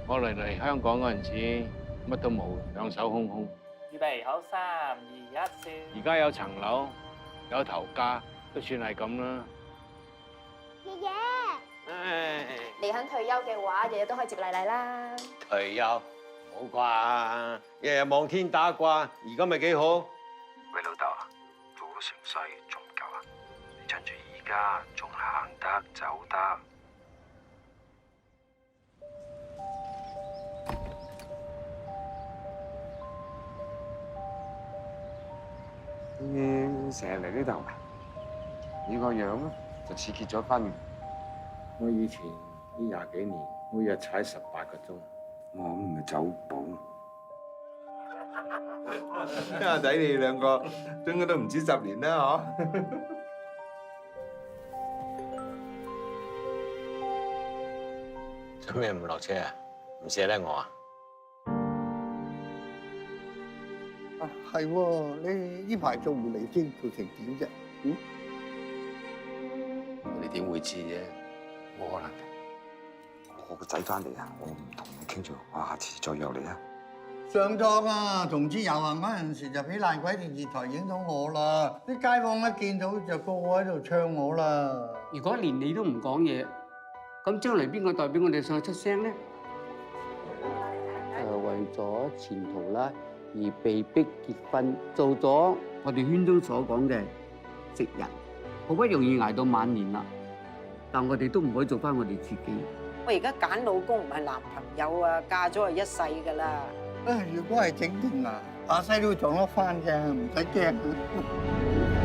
我嚟香港嗰陣時，乜都冇，兩手空空。預備好，3、2、1，笑。而家有層樓，有頭家，都算係咁啦。爺爺，唉，你肯退休嘅話，日日都可以接麗麗啦。退休唔好啩，日日望天打卦，而家咪幾好？喂，老豆啊，做咗成世仲唔夠啊？你趁住而家仲行得走得。你成日嚟呢度啊？你個樣就似結咗婚。我以前呢20幾年，每日踩18個鐘。我唔係走寶。阿仔，你哋兩個應該都唔止10年啦，做咩唔落車啊？唔捨得我啊？係喎，你呢排做狐狸精做成點啫？你點會知啫？冇可能。我個仔翻嚟啊，我唔同你傾咗，我下次再約你啊。上莊啊，同志遊行嗰陣時就俾爛鬼電視台影到我啦，啲街坊一見到就個個喺度唱我啦。如果連你都唔講嘢，咁將來邊個代表我哋上去出聲咧？為咗前途啦，而被逼結婚，做咗我哋圈中所講嘅直人，好不容易捱到晚年啦，但我哋都唔可以做翻我哋自己。我而家揀老公唔係男朋友啊，嫁咗係一世㗎啦。如果係整定啊，阿西都會撞得翻嘅，唔使驚。